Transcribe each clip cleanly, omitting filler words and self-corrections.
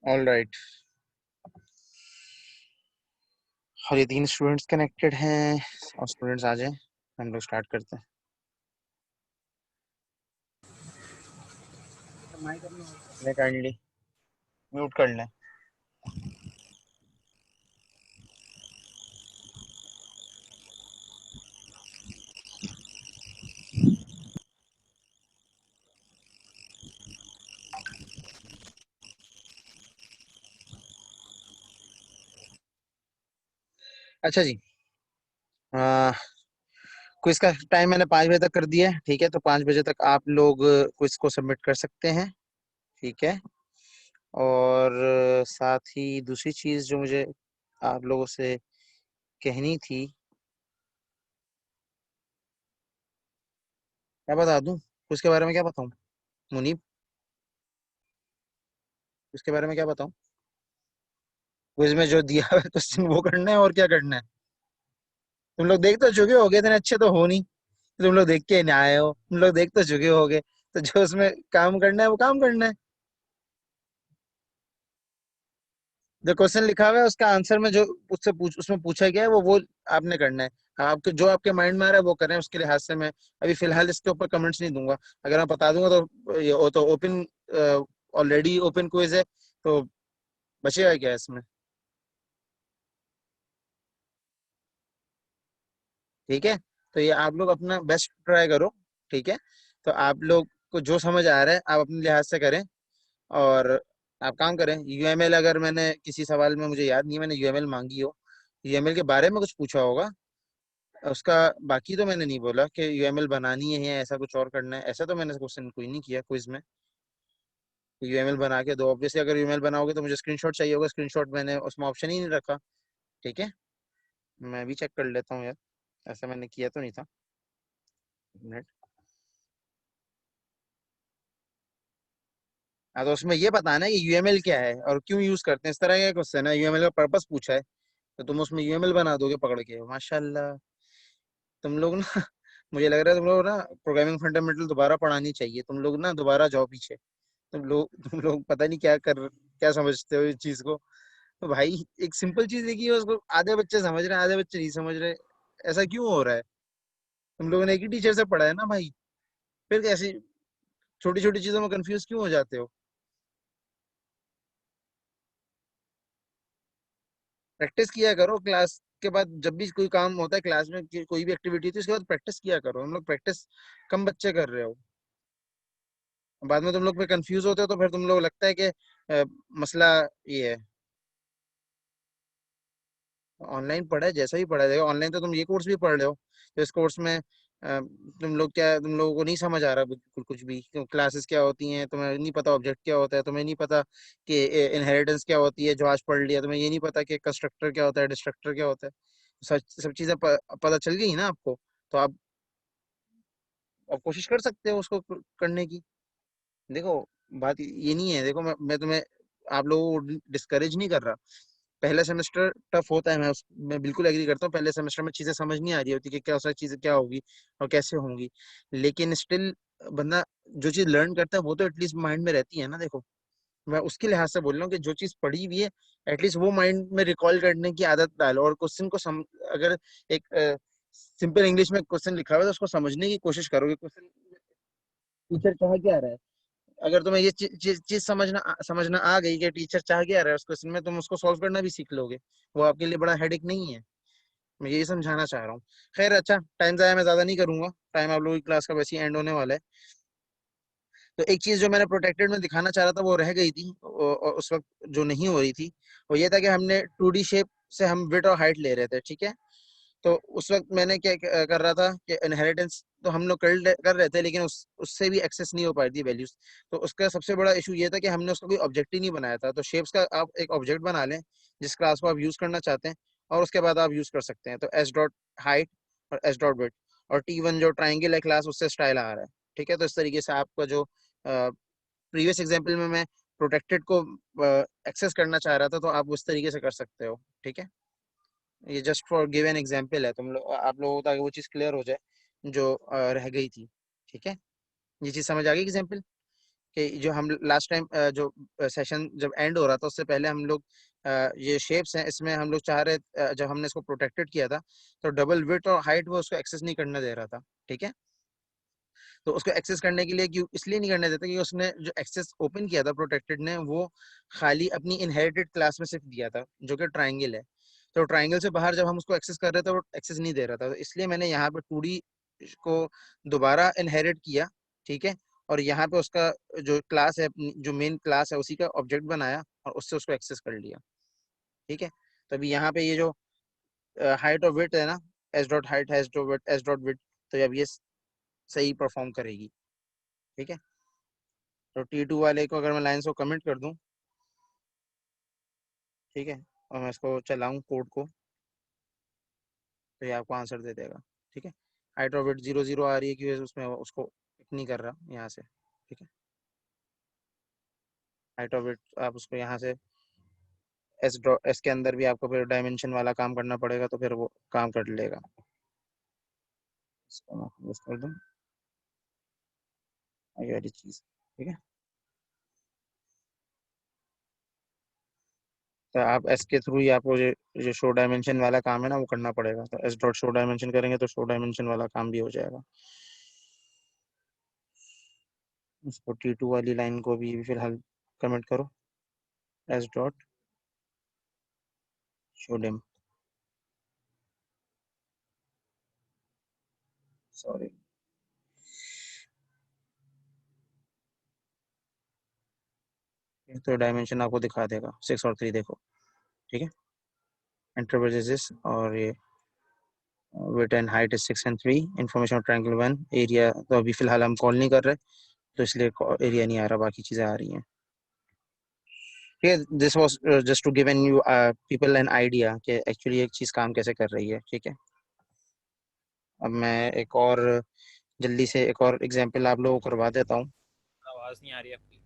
All right. और ये 3 students connected हैं और स्टूडेंट्स आ जाएं, हम लोग स्टार्ट करते हैं। काइंडली म्यूट कर लें। अच्छा जी, क्विज का टाइम मैंने 5 बजे तक कर दिया है, ठीक है। तो 5 बजे तक आप लोग क्विज को सबमिट कर सकते हैं, ठीक है। और साथ ही दूसरी चीज जो मुझे आप लोगों से कहनी थी, क्या बता दूं क्विज के बारे में, क्या बताऊं मुनीब, इसके बारे में क्या बताऊं? क्विज में जो दिया हुआ है क्वेश्चन वो करना है, और क्या करना है? तुम लोग देख तो चुके होगे, इतने अच्छे तो हो नहीं, तुम लोग देख के नहीं आए हो, तुम लोग देख तो चुके होगे। तो जो उसमें काम करना है वो काम करना है। जो क्वेश्चन लिखा हुआ है उसका आंसर में जो उसमें पूछा गया है वो आपने करना है। आपके जो आपके माइंड में आ रहा है वो करें, उसके लिहाज से मैं अभी फिलहाल इसके ऊपर कमेंट्स नहीं दूंगा। अगर मैं बता दूंगा तो ये वो तो ओपन, ऑलरेडी ओपन क्विज है, तो बचेगा क्या इसमें? ठीक है। तो ये आप लोग अपना बेस्ट ट्राई करो, ठीक है। तो आप लोग को जो समझ आ रहा है आप अपने लिहाज से करें। और आप काम करें, यूएमएल, अगर मैंने किसी सवाल में, मुझे याद नहीं मैंने यूएमएल मांगी हो, यूएमएल के बारे में कुछ पूछा होगा उसका, बाकी तो मैंने नहीं बोला कि यूएमएल बनानी है या ऐसा कुछ और करना है, ऐसा तो मैंने क्वेश्चन कोई नहीं किया क्विज में। यूएमएल बना के दो, ऑब्वियसली अगर यूएमएल बनाओगे तो मुझे स्क्रीनशॉट चाहिए होगा, स्क्रीनशॉट मैंने उसमें ऑप्शन ही नहीं रखा, ठीक है। मैं भी चेक कर लेता हूँ यार, ऐसा मैंने किया तो नहीं था। एक मिनट। हाँ, तो उसमें ये बताना है कि यूएमएल क्या है और क्यों यूज करते हैं, इस तरह का क्वेश्चन है, यूएमएल का पर्पस पूछा है, तो तुम उसमें यूएमएल बना दोगे पकड़ के, माशाल्लाह। तुम लोग ना मुझे लग रहा है तुम लोग ना प्रोग्रामिंग फंडामेंटल दोबारा पढ़ानी चाहिए, तुम लोग ना दोबारा जाओ पीछे। तुम लोग पता नहीं क्या समझते हो इस चीज को। तो भाई एक सिंपल चीज देखिए, उसको आधे बच्चे समझ रहे हैं, आधे बच्चे नहीं समझ रहे। ऐसा क्यों हो रहा है? तुम लोगों ने एक ही टीचर से पढ़ा है ना भाई, फिर कैसी छोटी छोटी चीजों में कंफ्यूज क्यों हो जाते हो? प्रैक्टिस किया करो क्लास के बाद, जब भी कोई काम होता है क्लास में, कोई भी एक्टिविटी होती है उसके बाद प्रैक्टिस किया करो। हम लोग प्रैक्टिस कम बच्चे कर रहे हो, बाद में तुम लोग पे कंफ्यूज होते हो, तो फिर तुम लोग लगता है कि मसला ये है। ऑनलाइन पढ़ा है, जैसा भी पढ़ा जाएगा ऑनलाइन, तो तुम ये कोर्स भी पढ़ रहे हो, तो इस कोर्स में तुम लोगों को नहीं समझ आ रहा बिल्कुल कुछ भी, क्लासेस क्या होती हैं तुम्हें नहीं पता, ऑब्जेक्ट क्या होता है तुम्हें नहीं पता, कि इनहेरिटेंस क्या होती है जो आज पढ़ लिया, तुम्हें ये नहीं पता कि कंस्ट्रक्टर क्या होता है, डिस्ट्रक्टर क्या होता है। सब सब चीजें पता चल गई ना आपको, तो आप कोशिश कर सकते हो उसको करने की। देखो, बात ये नहीं है, देखो मैं तुम्हें, आप लोगों को डिस्करेज नहीं कर रहा। पहला सेमेस्टर टफ होता है, मैं बिल्कुल एग्री करता हूँ, पहले सेमेस्टर में चीजें समझ नहीं आ रही होती कि क्या सारी चीजें क्या होगी और कैसे होंगी। लेकिन स्टिल बंदा जो चीज लर्न करता है वो तो एटलीस्ट माइंड में रहती है ना। देखो, मैं उसके लिहाज से बोल रहा हूँ कि जो चीज पढ़ी हुई है एटलीस्ट वो माइंड में रिकॉल करने की आदत डालो, और क्वेश्चन को अगर एक सिंपल इंग्लिश में क्वेश्चन लिखा हुआ है तो उसको समझने की कोशिश करोगे, क्वेश्चन टीचर चाह क्या रहा है। अगर तुम्हें ये चीज समझना आ गई कि टीचर चाह क्या रहा है उस क्वेश्चन में, तुम उसको सॉल्व करना भी सीख लोगे, वो आपके लिए बड़ा हेडेक नहीं है। मैं यही समझाना चाह रहा हूँ। खैर, अच्छा, टाइम ज़ाया मैं ज़्यादा नहीं करूंगा, टाइम आप लोगों की क्लास का वैसे ही एंड होने वाला है। तो एक चीज़ जो मैंने प्रोटेक्टेड में दिखाना चाह रहा था वो रह गई थी, और उस वक्त जो नहीं हो रही थी वो ये था कि हमने 2D शेप से हम विड्थ और हाइट ले रहे थे, ठीक है। तो उस वक्त मैंने क्या कर रहा था कि इनहेरिटेंस तो हम लोग कर रहे थे, लेकिन उससे भी एक्सेस नहीं हो पा रही थी वैल्यूज। तो उसका सबसे बड़ा इशू ये था कि हमने उसका कोई ऑब्जेक्ट ही नहीं बनाया था। तो शेप्स का आप एक ऑब्जेक्ट बना लें जिस क्लास को आप यूज करना चाहते हैं, और उसके बाद आप यूज कर सकते हैं। तो एस डॉट हाइट और एस डॉट विड्थ, और T1 जो ट्राइंगल है क्लास, उससे स्टाइल आ रहा है, ठीक है। तो इस तरीके से आपका जो प्रीवियस एग्जाम्पल में मैं प्रोटेक्टेड को एक्सेस करना चाह रहा था, तो आप उस तरीके से कर सकते हो, ठीक है। ये just for give an example है, तुम लोग आप लोगों को, ताकि वो चीज़ क्लियर हो जाए जो रह गई थी, ठीक है। ये चीज़ समझ आ गई एग्जांपल कि जो हम लास्ट टाइम जो सेशन जब एंड हो रहा था उससे पहले हम लोग ये शेप्स हैं इसमें हम लोग चाह रहे जब हमने इसको प्रोटेक्टेड किया था तो डबल विड्थ और हाइट वो उसको एक्सेस नहीं करने दे रहा था, ठीक है। तो उसको एक्सेस करने के लिए क्यों इसलिए नहीं करने देता कि उसने जो एक्सेस ओपन किया था प्रोटेक्टेड ने वो खाली अपनी इनहेरिटेड क्लास में सिर्फ दिया था जो कि ट्राइंगल है। तो ट्राइंगल से बाहर जब हम उसको एक्सेस कर रहे थे वो एक्सेस नहीं दे रहा था, तो इसलिए मैंने यहाँ पे 2D को दोबारा इनहेरिट किया, ठीक है। और यहाँ पे उसका जो क्लास है जो मेन क्लास है उसी का ऑब्जेक्ट बनाया और उससे उसको एक्सेस कर लिया, ठीक है। तो अभी यहाँ पे ये जो हाइट और विड्थ है ना, S dot height S dot width, तो अब ये सही परफॉर्म करेगी, ठीक है। तो T2 वाले को अगर मैं लाइन को कमेंट कर दूं, ठीक है, और मैं इसको चलाऊं कोड को, तो ये आपको आंसर दे देगा, ठीक है। हाइट ऑफ इट 0 0 आ रही है क्योंकि उसमें उसको पिक नहीं कर रहा यहाँ से, ठीक है। हाइट ऑफ इट आप उसको यहाँ से एस के अंदर भी आपको फिर डायमेंशन वाला काम करना पड़ेगा तो फिर वो काम कर लेगा। इसको मैं close कर दूं, ये वाली चीज़, ठीक है। तो आप एस के थ्रू ही आपको जो शो डायमेंशन वाला काम है ना वो करना पड़ेगा, तो एस डॉट शो डायमेंशन करेंगे तो शो डायमेंशन वाला काम भी हो जाएगा। उसको T2 वाली लाइन को भी फिलहाल कमेंट करो, एस डॉट शो डेम, सॉरी, तो डायमेंशन आपको दिखा देगा 6 और 3, देखो, ठीक है। इंटरवल और ये weight and height is 6 and 3, information triangle 1 area तो अभी फिलहाल हम कॉल नहीं कर रहे तो इसलिए एरिया नहीं आ रहा, बाकी चीज़ें आ रही हैं, ठीक है। This was just to give an you people an idea कि एक्चुअली एक चीज़ काम कैसे कर रही है, ठीक है। अब मैं एक और जल्दी से एक और एग्जांपल आप लोगों को करवा देता हूँ। आवाज नहीं आ रही आपकी।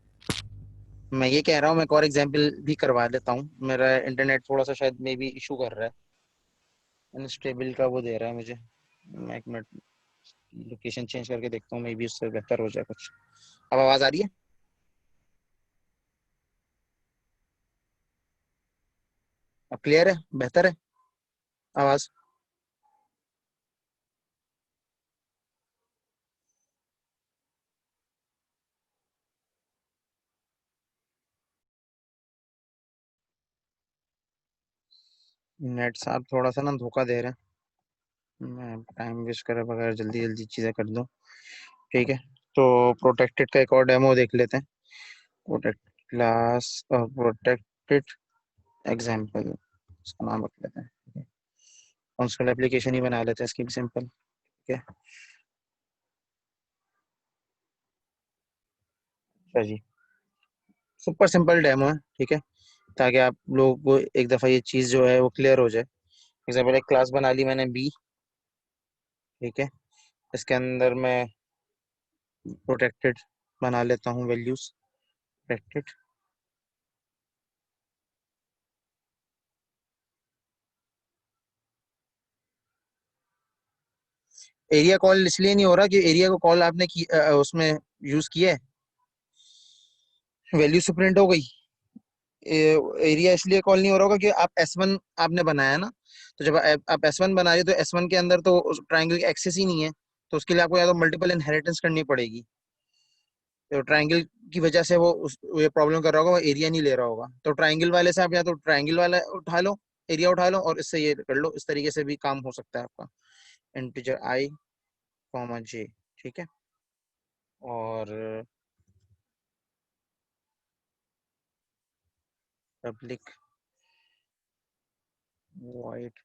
मैं ये कह रहा हूँ मैं एक और एग्जांपल भी करवा देता हूँ, मेरा इंटरनेट थोड़ा सा शायद मे बी इशू कर रहा है, अनस्टेबल का वो दे रहा है मुझे। मैं एक मिनट लोकेशन चेंज करके देखता हूँ, मे बी उससे बेहतर हो जाए कुछ। अब आवाज़ आ रही है? अब क्लियर है, बेहतर है आवाज़? नेट साहब थोड़ा सा ना धोखा दे रहे हैं, मैं टाइम वेस्ट करे बगैर जल्दी जल्दी चीज़ें कर दूँ, ठीक है। तो प्रोटेक्टेड का एक और डेमो देख लेते हैं। प्रोटेक्ट क्लास प्रोटेक्टेड एग्जाम्पल, इसका नाम रख लेते हैं, ठीक है। फंक्शनल एप्लीकेशन ही बना लेते हैं इसकी भी सिंपल, ठीक है। अच्छा जी, सुपर सिंपल डेमो है, ठीक है, ताकि आप लोगों को एक दफ़ा ये चीज़ जो है वो क्लियर हो जाए। एग्जाम्पल एक क्लास बना ली मैंने बी, ठीक है। इसके अंदर मैं प्रोटेक्टेड बना लेता हूँ वैल्यूज, प्रोटेक्टेड। एरिया कॉल इसलिए नहीं हो रहा कि एरिया को कॉल आपने उसमें यूज किया है, वैल्यू से प्रिंट हो गई। एरिया इसलिए कॉल नहीं हो रहा होगा कि आप S1 आपने बनाया ना, तो जब आप S1 बना रहे हो तो S1 के अंदर तो ट्राइंगल की एक्सेस ही नहीं है, तो उसके लिए आपको या तो मल्टीपल इनहेरिटेंस करनी पड़ेगी। तो ट्राइंगल की वजह से ये प्रॉब्लम कर रहा होगा, वो एरिया नहीं ले रहा होगा। तो ट्राइंगल वाले से आप या तो ट्राइंगल वाला उठा लो, एरिया उठा लो और इससे ये कर लो, इस तरीके से भी काम हो सकता है आपका। इंटीजर I कॉमा J, ठीक है। और public void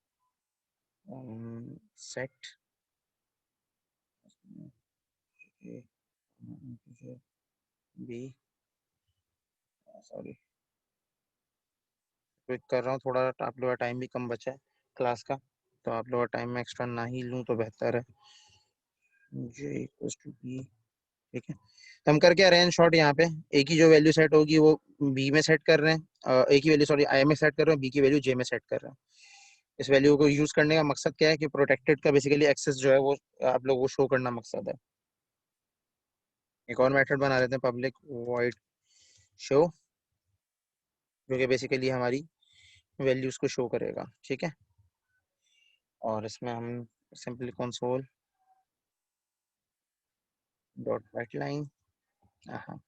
set B, sorry quick कर रहा हूँ थोड़ा, आप लोग का टाइम भी कम बचा है क्लास का, तो आप लोग का टाइम मैं एक्स्ट्रा ना ही लूँ तो बेहतर है। J इक्वल्स टू बी, ठीक है। तो हम कर क्या रहे हैं शॉर्ट, यहाँ पे ए की जो वैल्यू सेट होगी वो बी में सेट कर रहे हैं, ए की वैल्यू सॉरी आई में सेट कर रहे हैं, बी की वैल्यू जे में सेट कर रहे हैं। इस वैल्यू को यूज करने का मकसद क्या है कि प्रोटेक्टेड का बेसिकली एक्सेस जो है वो आप लोगों को शो करना मकसद है। एक और मेथड बना लेते हैं, पब्लिक वॉइड शो, जो कि बेसिकली हमारी वैल्यूज को शो करेगा। ठीक है, और इसमें हम simply console dot right line, हाँ,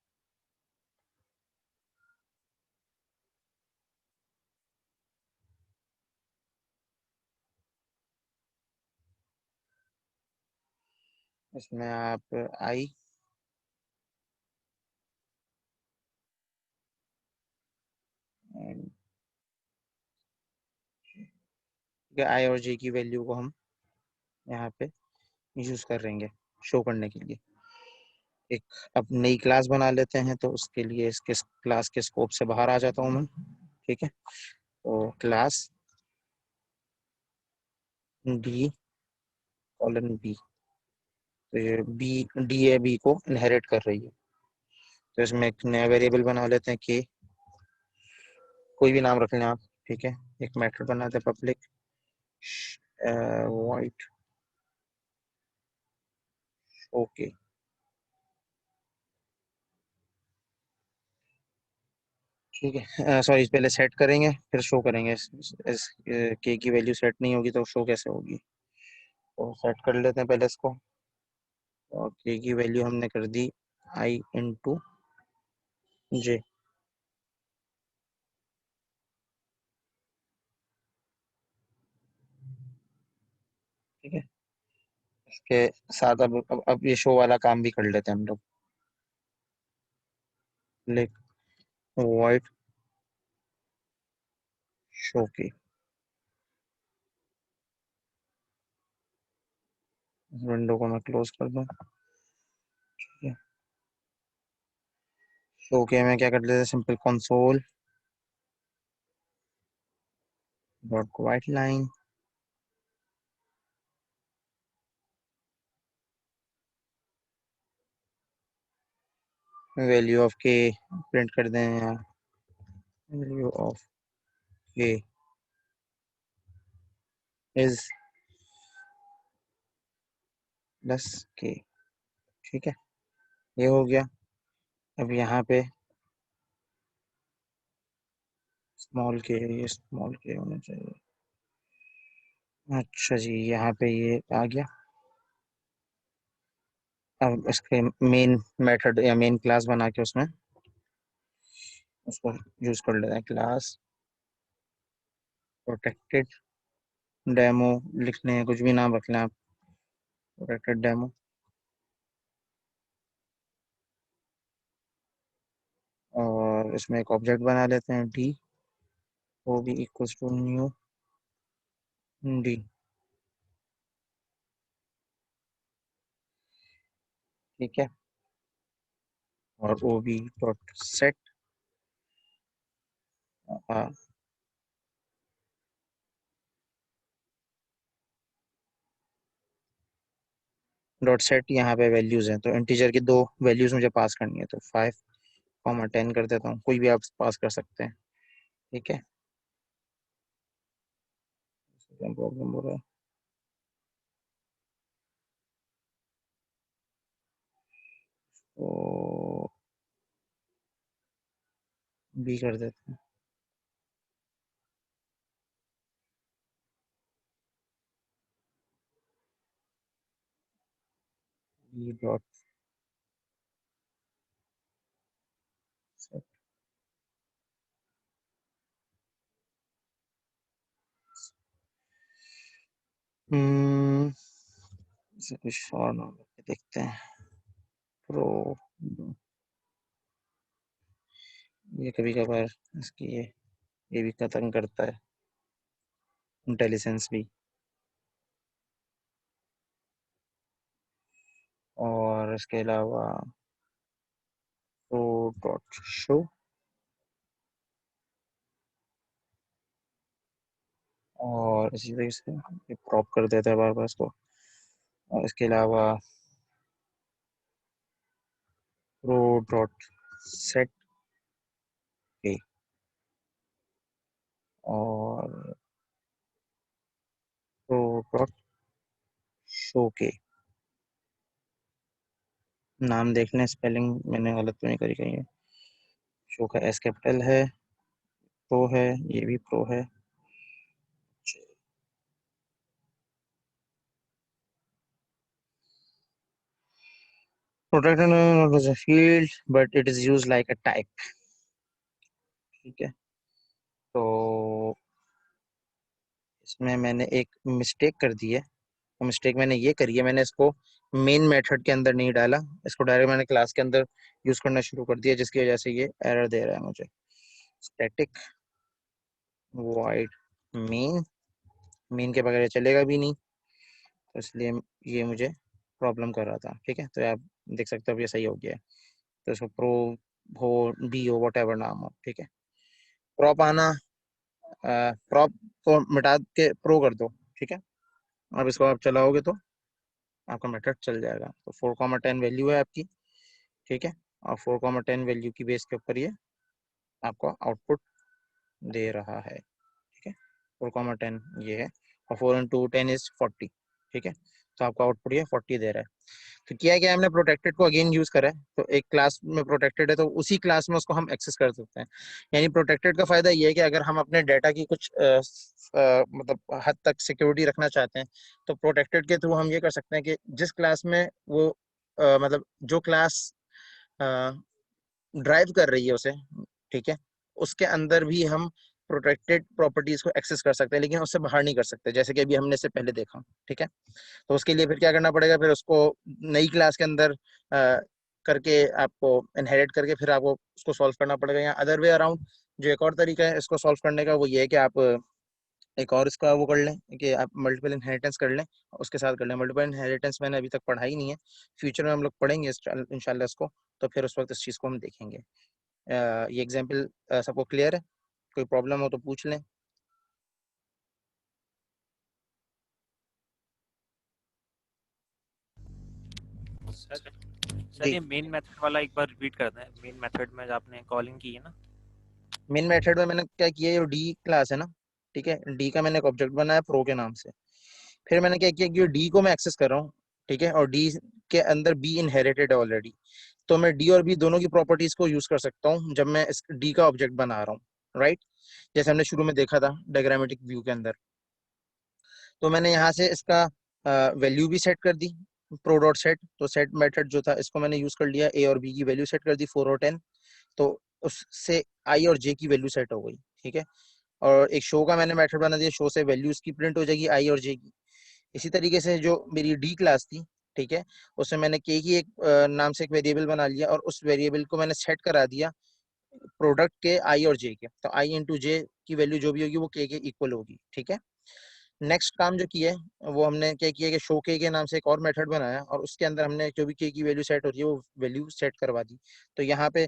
इसमें आप आई एंड आई और जे की वैल्यू को हम यहाँ पे यूज करेंगे शो करने के लिए। एक अब नई क्लास बना लेते हैं, तो उसके लिए इसके क्लास के स्कोप से बाहर आ जाता हूँ मैं। ठीक है, तो क्लास डी कॉलन बी, तो ये बी डी ए बी को इनहेरिट कर रही है। तो इसमें एक नया वेरिएबल बना लेते हैं के, कोई भी नाम रख लें आप। ठीक है, एक मेथड बनाते हैं पब्लिक वॉइड ओके। ठीक है, सॉरी, पहले सेट करेंगे फिर शो करेंगे। इस के की वैल्यू सेट नहीं होगी तो शो कैसे होगी, तो सेट कर लेते हैं पहले इसको। और के की वैल्यू हमने कर दी आई इंटू जे। ठीक है, इसके साथ अब ये शो वाला काम भी कर लेते हैं हम लोग। लिख वॉइड शो की, विंडो को मैं क्लोज कर दूं। ठीक है, शो के में क्या कर लेते हैं, simple console dot white line, value of के प्रिंट कर दें यहाँ, वैल्यू ऑफ के इज प्लस के। ठीक है, ये हो गया। अब यहाँ पे स्मॉल के, ये स्मॉल के होना चाहिए। अच्छा जी, यहाँ पे ये आ गया। अब इसके मेन मेथड या मेन क्लास बना के उसमें उसको यूज कर लेते हैं, क्लास प्रोटेक्टेड डेमो लिखने हैं, कुछ भी नाम रख लें आप, प्रोटेक्टेड डेमो। और इसमें एक ऑब्जेक्ट बना लेते हैं डी, वो भी इक्वल्स टू न्यू डी। ठीक है, और O B dot set, dot set, यहाँ पे वैल्यूज हैं तो इंटीजर की दो वैल्यूज मुझे पास करनी है, तो 5, 10 कर देता हूँ, कोई भी आप पास कर सकते हैं। ठीक है, प्रॉब्लम हो रहा है, तो बी कर देते हैं, बी डॉट सेट। हम्म, इसे कुछ और नाम रख के देखते हैं, प्रो, ये कभी कभार इसकी ये भी खत्म करता है इंटेलिजेंस भी। और इसके अलावा प्रो डॉट शो, और इसी तरीके से प्रॉप कर देता है बार बार इसको। और इसके अलावा प्रो डॉट सेट के, और प्रो डॉट शो के। नाम देख लें, स्पेलिंग मैंने गलत तो नहीं करी कहीं है। शो का एस कैपिटल है, प्रो है, ये भी प्रो है। Protected is a field but it is use like a type. ठीक है, तो इसमें मैंने एक मिस्टेक कर दी है। वो मिस्टेक मैंने ये करी है, मैंने इसको मेन मेथड के अंदर नहीं डाला, इसको डायरेक्ट मैंने क्लास के अंदर यूज करना शुरू कर दिया, जिसकी वजह से ये एरर दे रहा है मुझे। स्टैटिक वॉइड मेन, मेन के बगैर ये चलेगा भी नहीं, तो इसलिए ये मुझे प्रॉब्लम कर रहा था। ठीक है, तो आप देख सकते हो अब ये सही हो गया है। तो इसको प्रो हो, बी हो, वट एवर नाम हो, ठीक है। प्रॉप आना, प्रॉप को मिटा के प्रो कर दो। ठीक है, अब इसको आप चलाओगे तो आपका मेथड चल जाएगा। तो 4,10 वैल्यू है आपकी। ठीक है, और 4,10 वैल्यू की बेस के ऊपर ये आपको आउटपुट दे रहा है। ठीक है, 4,10 ये है, और 4 × 10 = 40। ठीक है, तो आपका आउटपुट ये 40 दे रहा है। तो किया क्या, हमने प्रोटेक्टेड को अगेन यूज करा है। तो एक क्लास में प्रोटेक्टेड है तो उसी क्लास में उसको हम एक्सेस कर सकते हैं। यानी प्रोटेक्टेड का फायदा ये है कि अगर हम अपने डाटा की कुछ मतलब हद तक सिक्योरिटी रखना चाहते हैं, तो प्रोटेक्टेड के थ्रू हम ये कर सकते हैं कि जिस क्लास में वो मतलब जो क्लास ड्राइव कर रही है उसे, ठीक है, उसके अंदर भी हम प्रोटेक्टेड प्रॉपर्टीज को एक्सेस कर सकते हैं, लेकिन उससे बाहर नहीं कर सकते, जैसे कि अभी हमने इससे पहले देखा। ठीक है, तो उसके लिए फिर क्या करना पड़ेगा, फिर उसको नई क्लास के अंदर करके आपको इनहेरिट करके फिर आपको उसको सॉल्व करना पड़ेगा, या अदर वे अराउंड जो एक और तरीका है इसको सॉल्व करने का, वो ये है कि आप एक और इसका वो कर लें कि आप मल्टीपल इनहेरिटेंस कर लें, उसके साथ कर लें। मल्टीपल इनहेरिटेंस मैंने अभी तक पढ़ा ही नहीं है, फ्यूचर में हम लोग पढ़ेंगे इंशाल्लाह इसको, तो फिर उस वक्त इस चीज़ को हम देखेंगे। ये एग्जाम्पल सबको क्लियर है? कोई प्रॉब्लम हो तो पूछ लें। सर सर जी, ये मेन मेथड वाला एक बार रिपीट कर दें। मेन मेथड में जो आपने कॉलिंग की है ना। मेन मेथड में मैंने क्या किया, ये डी क्लास है ना, ठीक है, डी का मैंने एक ऑब्जेक्ट बनाया प्रो के नाम से। फिर मैंने क्या किया कि डी को मैं एक्सेस कर रहा हूँ, ठीक है, और डी के अंदर बी इनहेरिटेड है ऑलरेडी। तो मैं डी और बी दोनों की प्रॉपर्टीज को यूज कर सकता हूँ जब मैं इस डी का ऑब्जेक्ट बना रहा हूँ, राइट। जैसे हमने शुरू में देखा था डायग्रामेटिक व्यू के अंदर। तो मैंने यहाँ से इसका वैल्यू भी सेट कर दी, प्रो डॉट सेट। तो सेट मेथड जो था इसको मैंने यूज कर लिया, ए और बी की वैल्यू सेट कर दी 4 और 10। तो उससे आई और जे की वैल्यू सेट हो गई। ठीक है, और एक शो का मैंने मेथड बना दिया, शो से वैल्यूज की प्रिंट हो जाएगी आई और जे की। इसी तरीके से जो मेरी डी क्लास थी, ठीक है, उसमें मैंने के की एक नाम से एक वेरिएबल बना लिया, और उस वेरिएबल को मैंने सेट करा दिया प्रोडक्ट के आई और जे के। तो आई इंटू जे की वैल्यू जो भी होगी वो के इक्वल होगी। ठीक है, नेक्स्ट काम जो किया है वो हमने क्या किया कि शो के नाम से एक और मेथड बनाया, और उसके अंदर हमने जो भी के की वैल्यू सेट होती है वो वैल्यू सेट करवा दी। तो यहाँ पे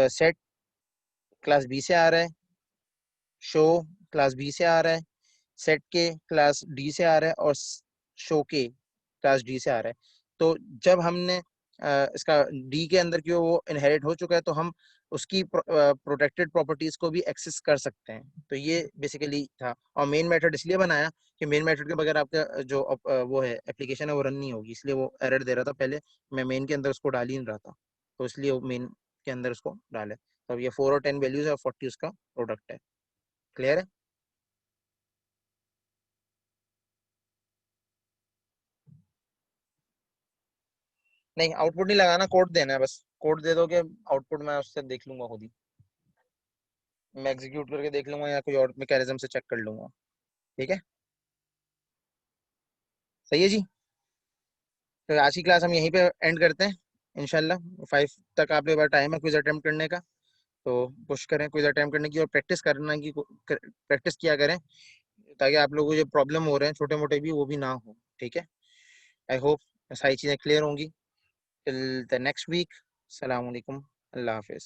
सेट क्लास बी से आ रहा है, शो क्लास बी से आ रहा है, सेट के क्लास डी से आ रहा है, और शो के क्लास डी से आ रहा है। तो जब हमने इसका डी के अंदर की वो इनहेरिट हो चुका है, तो हम उसकी प्रोटेक्टेड प्रॉपर्टीज को भी एक्सेस कर सकते हैं। तो ये बेसिकली था, और मेन मेथड इसलिए बनाया कि मेन मेथड के बगैर आपका जो वो है एप्लीकेशन है वो रन नहीं होगी, इसलिए वो एरर दे रहा था पहले। मैं मेन के अंदर उसको डाल ही नहीं रहा था, तो इसलिए वो मेन के अंदर उसको डाले। तो अब ये 4 और 10 वैल्यूज है और 40 उसका प्रोडक्ट है। क्लियर है? नहीं, आउटपुट नहीं लगाना, कोड देना है बस। कोड दे दोगे, आउटपुट मैं उससे देख लूंगा खुद ही। मैं एग्जीक्यूट करके देख लूंगा या कोई और मैकेनिज्म से चेक कर लूंगा। ठीक है, सही है जी। तो आज की क्लास हम यहीं पे एंड करते हैं इंशाल्लाह। 5 तक आपके पास टाइम है क्विज अटेम्प्ट करने का, तो कोशिश करें क्विज अटेम्प्ट करने की, और प्रैक्टिस करना की प्रैक्टिस किया करें, ताकि आप लोगों को जो प्रॉब्लम हो रहे हैं छोटे मोटे भी, वो भी ना हो। ठीक है, आई होप सारी चीज़ें क्लियर होंगी। टिल द नेक्स्ट वीक, सलाम अलैकुम, अल्लाह हाफिज़।